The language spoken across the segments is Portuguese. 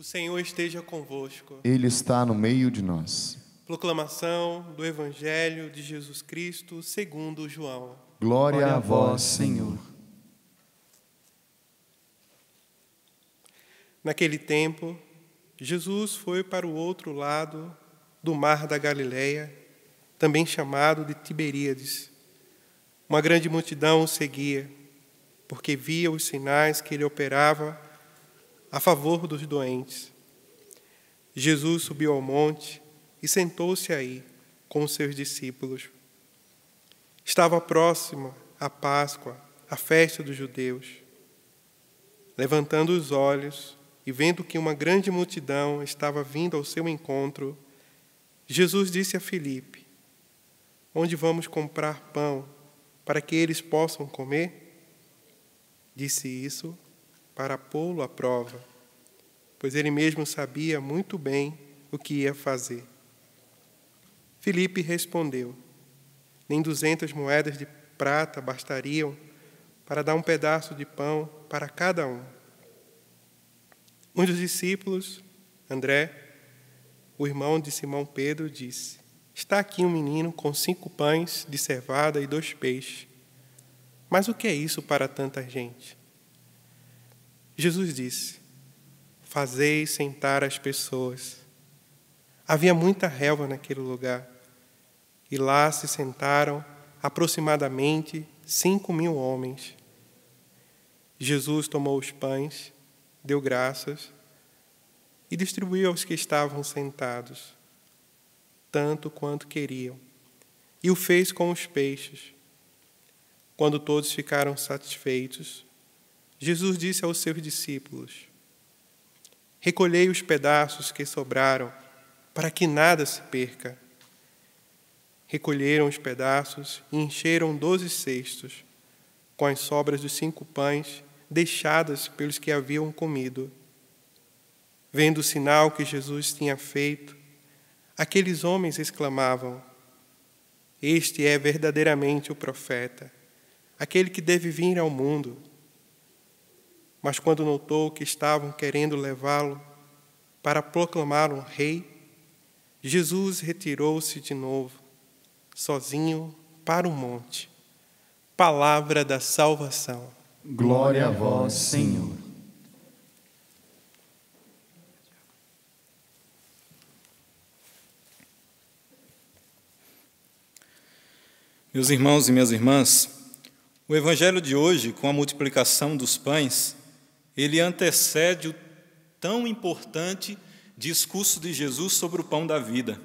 O Senhor esteja convosco. Ele está no meio de nós. Proclamação do Evangelho de Jesus Cristo segundo João. Glória a vós, Senhor. Naquele tempo, Jesus foi para o outro lado do mar da Galileia, também chamado de Tiberíades. Uma grande multidão o seguia, porque via os sinais que ele operava a favor dos doentes. Jesus subiu ao monte e sentou-se aí com os seus discípulos. Estava próxima a Páscoa, a festa dos judeus. Levantando os olhos e vendo que uma grande multidão estava vindo ao seu encontro, Jesus disse a Filipe: "Onde vamos comprar pão para que eles possam comer?" Disse isso para pô-lo à prova, pois ele mesmo sabia muito bem o que ia fazer. Filipe respondeu: "Nem 200 moedas de prata bastariam para dar um pedaço de pão para cada um." Um dos discípulos, André, o irmão de Simão Pedro, disse: "Está aqui um menino com 5 pães de cevada e 2 peixes. Mas o que é isso para tanta gente?" Jesus disse: "Fazei sentar as pessoas." Havia muita relva naquele lugar, e lá se sentaram aproximadamente 5.000 homens. Jesus tomou os pães, deu graças e distribuiu aos que estavam sentados, tanto quanto queriam, e o fez com os peixes. Quando todos ficaram satisfeitos, Jesus disse aos seus discípulos: "Recolhei os pedaços que sobraram, para que nada se perca." Recolheram os pedaços e encheram 12 cestos, com as sobras dos 5 pães deixadas pelos que haviam comido. Vendo o sinal que Jesus tinha feito, aqueles homens exclamavam: "Este é verdadeiramente o profeta, aquele que deve vir ao mundo." Mas quando notou que estavam querendo levá-lo para proclamá-lo rei, Jesus retirou-se de novo, sozinho, para o monte. Palavra da salvação. Glória a vós, Senhor. Meus irmãos e minhas irmãs, o Evangelho de hoje, com a multiplicação dos pães, ele antecede o tão importante discurso de Jesus sobre o pão da vida,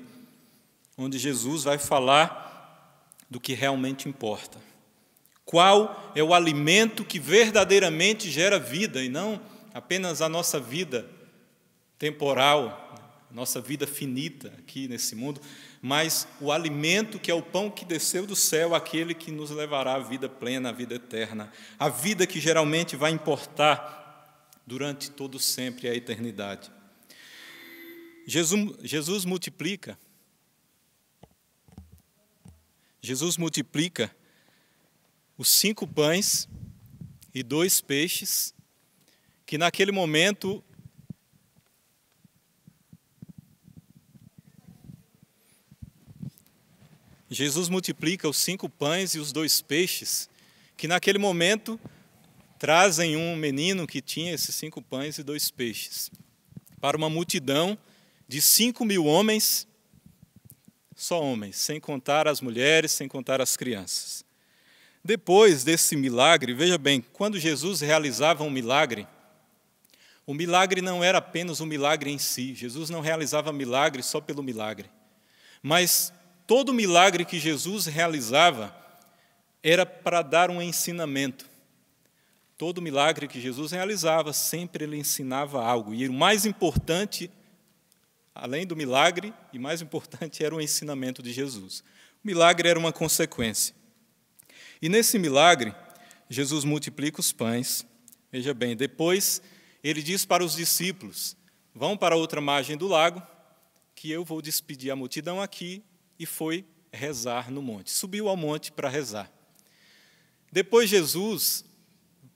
onde Jesus vai falar do que realmente importa. Qual é o alimento que verdadeiramente gera vida, e não apenas a nossa vida temporal, a nossa vida finita aqui nesse mundo, mas o alimento que é o pão que desceu do céu, aquele que nos levará à vida plena, à vida eterna, a vida que geralmente vai importar durante todo sempre a eternidade. Jesus multiplica os 5 pães e 2 peixes, que naquele momento Jesus multiplica os 5 pães e os 2 peixes, que naquele momento trazem um menino que tinha esses 5 pães e 2 peixes, para uma multidão de 5.000 homens, só homens, sem contar as mulheres, sem contar as crianças. Depois desse milagre, veja bem, quando Jesus realizava um milagre, o milagre não era apenas um milagre em si. Jesus não realizava milagre só pelo milagre. Mas todo milagre que Jesus realizava era para dar um ensinamento. Todo milagre que Jesus realizava, sempre ele ensinava algo. E o mais importante, além do milagre, e mais importante, era o ensinamento de Jesus. O milagre era uma consequência. E nesse milagre, Jesus multiplica os pães. Veja bem, depois ele diz para os discípulos: vão para a outra margem do lago, que eu vou despedir a multidão aqui, e foi rezar no monte. Subiu ao monte para rezar. Depois Jesus,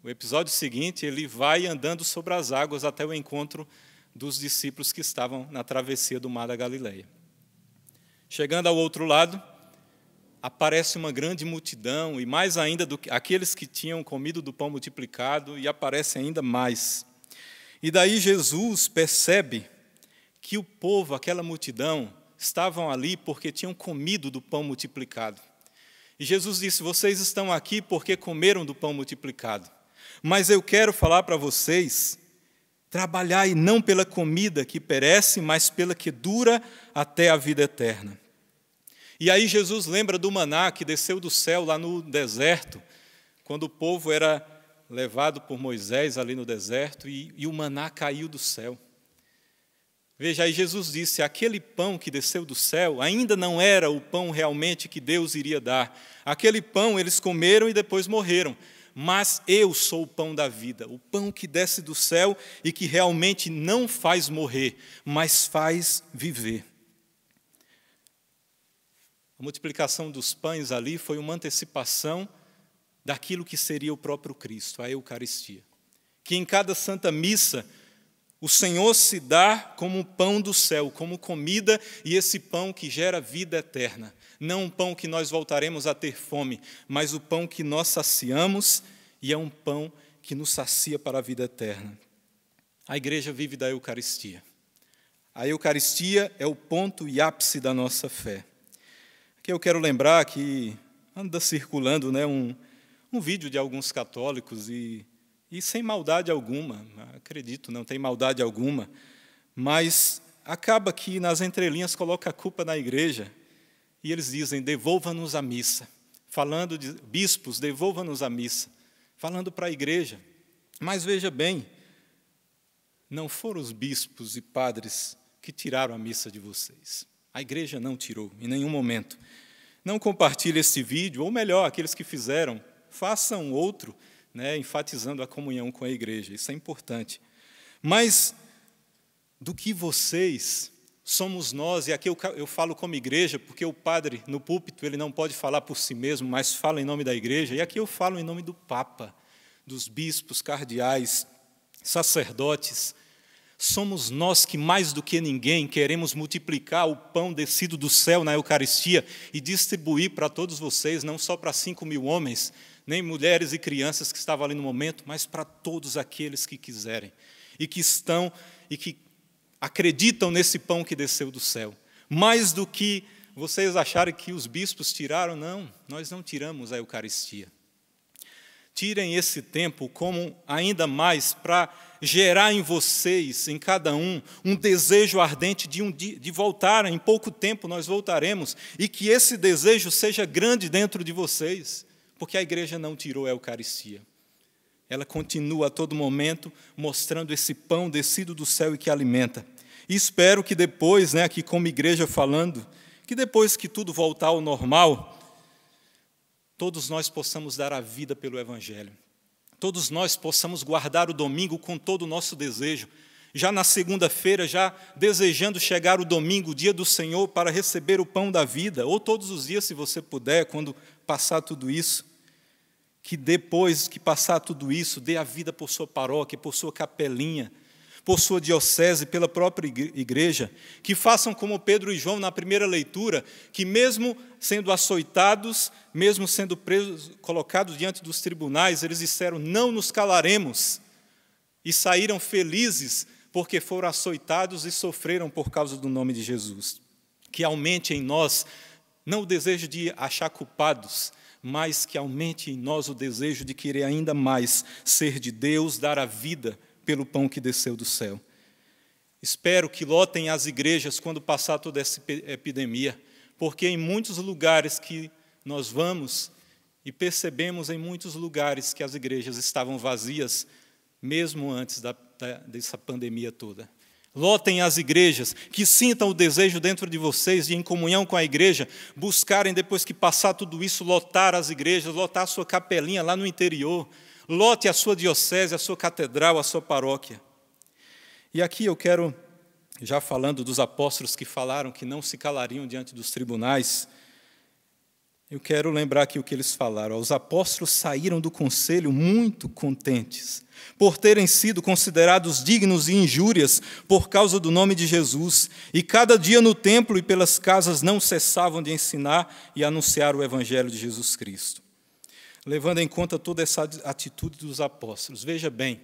o episódio seguinte, ele vai andando sobre as águas até o encontro dos discípulos que estavam na travessia do mar da Galileia. Chegando ao outro lado, aparece uma grande multidão, e mais ainda do que aqueles que tinham comido do pão multiplicado, e aparece ainda mais. E daí Jesus percebe que o povo, aquela multidão, estavam ali porque tinham comido do pão multiplicado. E Jesus disse: vocês estão aqui porque comeram do pão multiplicado. Mas eu quero falar para vocês, trabalhai não pela comida que perece, mas pela que dura até a vida eterna. E aí Jesus lembra do maná que desceu do céu lá no deserto, quando o povo era levado por Moisés ali no deserto, e o maná caiu do céu. Veja, aí Jesus disse: aquele pão que desceu do céu ainda não era o pão realmente que Deus iria dar. Aquele pão eles comeram e depois morreram. Mas eu sou o pão da vida, o pão que desce do céu e que realmente não faz morrer, mas faz viver. A multiplicação dos pães ali foi uma antecipação daquilo que seria o próprio Cristo, a Eucaristia. Que em cada Santa Missa o Senhor se dá como pão do céu, como comida, e esse pão que gera vida eterna. Não um pão que nós voltaremos a ter fome, mas o pão que nós saciamos, e é um pão que nos sacia para a vida eterna. A igreja vive da Eucaristia. A Eucaristia é o ponto e ápice da nossa fé. Aqui eu quero lembrar que anda circulando um vídeo de alguns católicos, e sem maldade alguma, acredito, não tem maldade alguma, mas acaba que nas entrelinhas coloca a culpa na igreja, e eles dizem: devolva-nos a missa. Falando de bispos, devolva-nos a missa. Falando para a igreja. Mas veja bem, não foram os bispos e padres que tiraram a missa de vocês. A igreja não tirou, em nenhum momento. Não compartilhe esse vídeo, ou melhor, aqueles que fizeram, façam outro, enfatizando a comunhão com a igreja. Isso é importante. Mas do que vocês somos nós, e aqui eu falo como igreja, porque o padre no púlpito ele não pode falar por si mesmo, mas fala em nome da igreja, e aqui eu falo em nome do Papa, dos bispos, cardeais, sacerdotes. Somos nós que mais do que ninguém queremos multiplicar o pão descido do céu na Eucaristia e distribuir para todos vocês, não só para 5.000 homens, nem mulheres e crianças que estavam ali no momento, mas para todos aqueles que quiserem e que estão e que acreditam nesse pão que desceu do céu. Mais do que vocês acharem que os bispos tiraram, não, nós não tiramos a Eucaristia. Tirem esse tempo como ainda mais para gerar em vocês, em cada um desejo ardente de voltar. Em pouco tempo nós voltaremos, e que esse desejo seja grande dentro de vocês, porque a igreja não tirou a Eucaristia. Ela continua a todo momento mostrando esse pão descido do céu e que alimenta. E espero que depois, aqui como igreja falando, que depois que tudo voltar ao normal, todos nós possamos dar a vida pelo Evangelho. Todos nós possamos guardar o domingo com todo o nosso desejo. Já na segunda-feira, já desejando chegar o domingo, o dia do Senhor, para receber o pão da vida. Ou todos os dias, se você puder, quando passar tudo isso. Que depois que passar tudo isso, dê a vida por sua paróquia, por sua capelinha, por sua diocese, pela própria igreja, que façam como Pedro e João na primeira leitura, que mesmo sendo açoitados, mesmo sendo presos, colocados diante dos tribunais, eles disseram: não nos calaremos, e saíram felizes, porque foram açoitados e sofreram por causa do nome de Jesus. Que aumente em nós, não o desejo de achar culpados, mas que aumente em nós o desejo de querer ainda mais ser de Deus, dar a vida pelo pão que desceu do céu. Espero que lotem as igrejas quando passar toda essa epidemia, porque em muitos lugares que nós vamos e percebemos em muitos lugares que as igrejas estavam vazias, mesmo antes dessa pandemia toda. Lotem as igrejas, que sintam o desejo dentro de vocês de, em comunhão com a igreja, buscarem, depois que passar tudo isso, lotar as igrejas, lotar a sua capelinha lá no interior, lote a sua diocese, a sua catedral, a sua paróquia. E aqui eu quero, já falando dos apóstolos que falaram que não se calariam diante dos tribunais, Eu quero lembrar aqui o que eles falaram. Os apóstolos saíram do conselho muito contentes, por terem sido considerados dignos de injúrias por causa do nome de Jesus, e cada dia no templo e pelas casas não cessavam de ensinar e anunciar o evangelho de Jesus Cristo. Levando em conta toda essa atitude dos apóstolos, veja bem,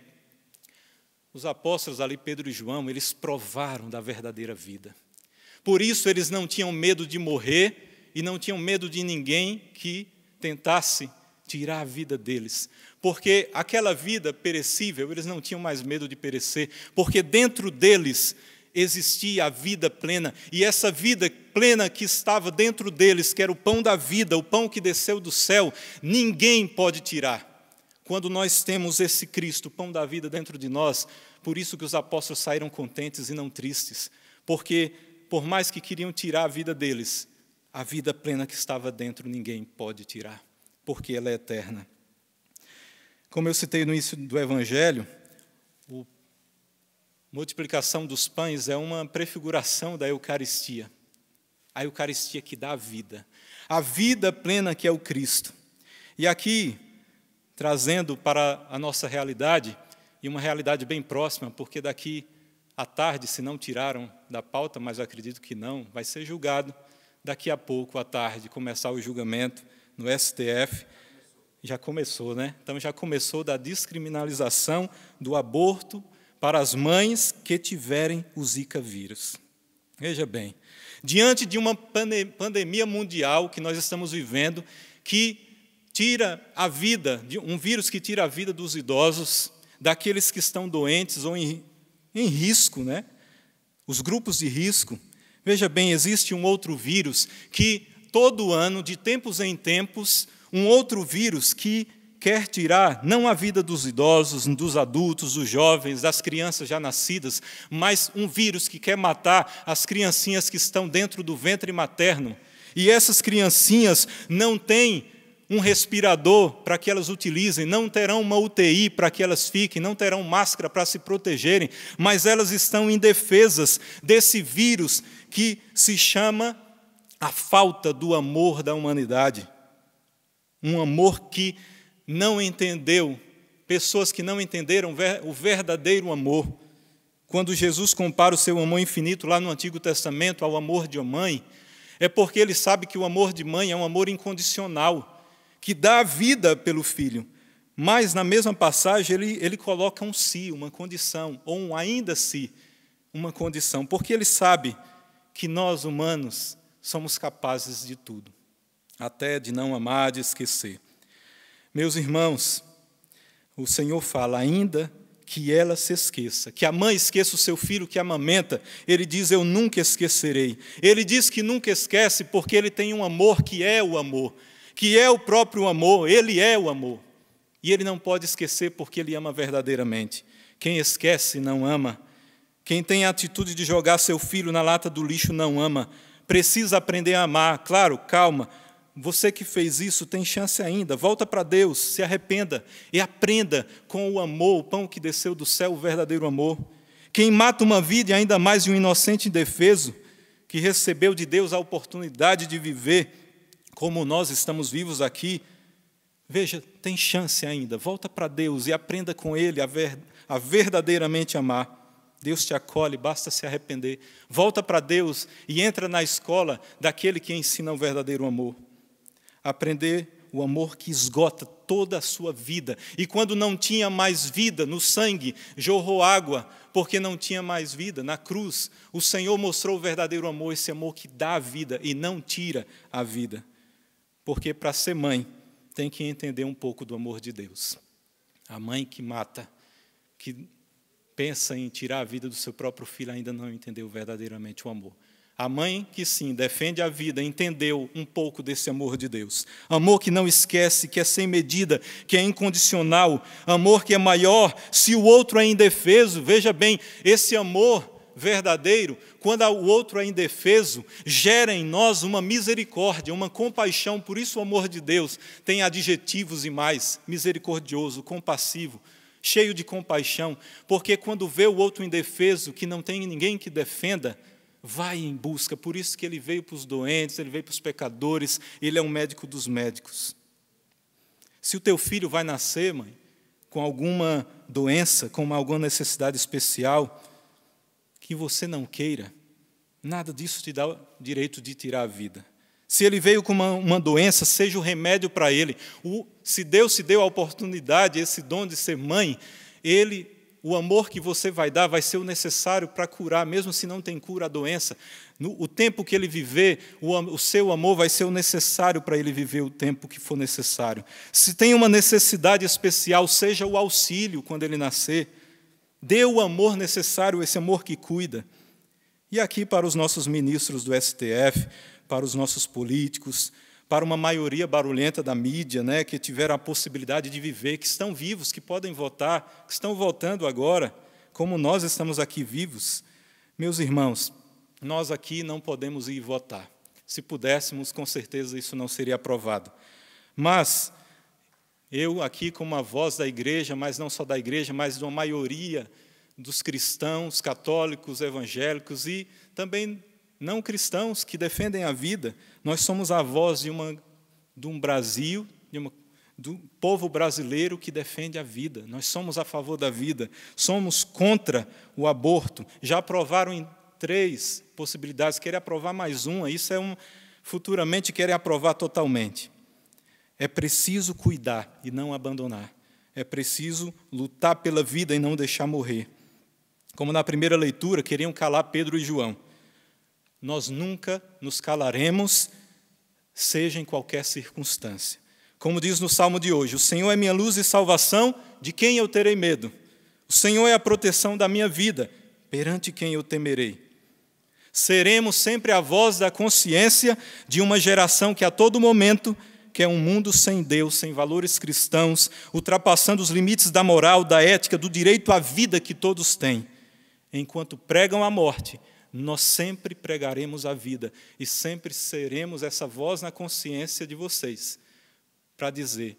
os apóstolos ali, Pedro e João, eles provaram da verdadeira vida. Por isso eles não tinham medo de morrer e não tinham medo de ninguém que tentasse tirar a vida deles. Porque aquela vida perecível, eles não tinham mais medo de perecer, porque dentro deles existia a vida plena, e essa vida plena que estava dentro deles, que era o pão da vida, o pão que desceu do céu, ninguém pode tirar. Quando nós temos esse Cristo, o pão da vida dentro de nós, por isso que os apóstolos saíram contentes e não tristes, porque por mais que queriam tirar a vida deles, a vida plena que estava dentro ninguém pode tirar, porque ela é eterna. Como eu citei no início do Evangelho, a multiplicação dos pães é uma prefiguração da Eucaristia. A Eucaristia que dá a vida plena que é o Cristo. E aqui, trazendo para a nossa realidade, e uma realidade bem próxima, porque daqui à tarde, se não tiraram da pauta, mas eu acredito que não, vai ser julgado daqui a pouco, à tarde, começar o julgamento no STF. Já começou, né? Então, já começou da descriminalização do aborto para as mães que tiverem o Zika vírus. Veja bem, diante de uma pandemia mundial que nós estamos vivendo, que tira a vida, um vírus que tira a vida dos idosos, daqueles que estão doentes ou em risco, né? Os grupos de risco. Veja bem, existe um outro vírus que todo ano, de tempos em tempos, um outro vírus que quer tirar não a vida dos idosos, dos adultos, dos jovens, das crianças já nascidas, mas um vírus que quer matar as criancinhas que estão dentro do ventre materno. E essas criancinhas não têm um respirador para que elas utilizem, não terão uma UTI para que elas fiquem, não terão máscara para se protegerem, mas elas estão indefesas desse vírus que se chama a falta do amor da humanidade. Um amor que não entendeu, pessoas que não entenderam o verdadeiro amor. Quando Jesus compara o seu amor infinito lá no Antigo Testamento ao amor de uma mãe, é porque ele sabe que o amor de mãe é um amor incondicional, que dá a vida pelo filho. Mas, na mesma passagem, ele coloca um se, uma condição, ou um ainda se, uma condição, porque ele sabe que nós, humanos, somos capazes de tudo, até de não amar, de esquecer. Meus irmãos, o Senhor fala, ainda que ela se esqueça, que a mãe esqueça o seu filho que amamenta, ele diz, eu nunca esquecerei. Ele diz que nunca esquece porque ele tem um amor que é o amor, que é o próprio amor, ele é o amor. E ele não pode esquecer porque ele ama verdadeiramente. Quem esquece não ama. Quem tem a atitude de jogar seu filho na lata do lixo não ama. Precisa aprender a amar. Claro, calma. Você que fez isso tem chance ainda. Volta para Deus, se arrependa e aprenda com o amor, o pão que desceu do céu, o verdadeiro amor. Quem mata uma vida, e ainda mais de um inocente indefeso, que recebeu de Deus a oportunidade de viver como nós estamos vivos aqui, veja, tem chance ainda. Volta para Deus e aprenda com Ele a verdadeiramente amar. Deus te acolhe, basta se arrepender. Volta para Deus e entra na escola daquele que ensina o verdadeiro amor. Aprender o amor que esgota toda a sua vida. E quando não tinha mais vida no sangue, jorrou água, porque não tinha mais vida. Na cruz, o Senhor mostrou o verdadeiro amor, esse amor que dá a vida e não tira a vida. Porque para ser mãe, tem que entender um pouco do amor de Deus. A mãe que mata, que pensa em tirar a vida do seu próprio filho, ainda não entendeu verdadeiramente o amor. A mãe que sim, defende a vida, entendeu um pouco desse amor de Deus. Amor que não esquece, que é sem medida, que é incondicional. Amor que é maior se o outro é indefeso. Veja bem, esse amor verdadeiro, quando o outro é indefeso, gera em nós uma misericórdia, uma compaixão. Por isso o amor de Deus tem adjetivos e mais: misericordioso, compassivo, cheio de compaixão, porque quando vê o outro indefeso, que não tem ninguém que defenda, vai em busca. Por isso que ele veio para os doentes, ele veio para os pecadores, ele é um médico dos médicos. Se o teu filho vai nascer, mãe, com alguma doença, com alguma necessidade especial, que você não queira, nada disso te dá o direito de tirar a vida. Se ele veio com uma doença, seja o remédio para ele. Se Deus te deu a oportunidade, esse dom de ser mãe, o amor que você vai dar vai ser o necessário para curar, mesmo se não tem cura a doença. O tempo que ele viver, o seu amor vai ser o necessário para ele viver o tempo que for necessário. Se tem uma necessidade especial, seja o auxílio quando ele nascer. Dê o amor necessário, esse amor que cuida. E aqui para os nossos ministros do STF, para os nossos políticos, para uma maioria barulhenta da mídia, né, que tiveram a possibilidade de viver, que estão vivos, que podem votar, que estão votando agora, como nós estamos aqui vivos. Meus irmãos, nós aqui não podemos ir votar. Se pudéssemos, com certeza isso não seria aprovado. Mas eu aqui, como a voz da igreja, mas não só da igreja, mas de uma maioria dos cristãos, católicos, evangélicos e também não cristãos que defendem a vida, nós somos a voz de um Brasil, do povo brasileiro que defende a vida. Nós somos a favor da vida, somos contra o aborto. Já aprovaram em 3 possibilidades, querem aprovar mais uma, isso futuramente querem aprovar totalmente. É preciso cuidar e não abandonar. É preciso lutar pela vida e não deixar morrer. Como na primeira leitura, queriam calar Pedro e João. Nós nunca nos calaremos, seja em qualquer circunstância. Como diz no Salmo de hoje, o Senhor é minha luz e salvação, de quem eu terei medo? O Senhor é a proteção da minha vida, perante quem eu temerei? Seremos sempre a voz da consciência de uma geração que a todo momento quer um mundo sem Deus, sem valores cristãos, ultrapassando os limites da moral, da ética, do direito à vida que todos têm. Enquanto pregam a morte, nós sempre pregaremos a vida e sempre seremos essa voz na consciência de vocês para dizer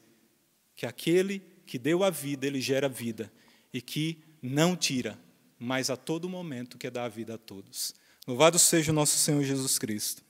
que aquele que deu a vida, ele gera vida e que não tira, mas a todo momento quer dar a vida a todos. Louvado seja o nosso Senhor Jesus Cristo.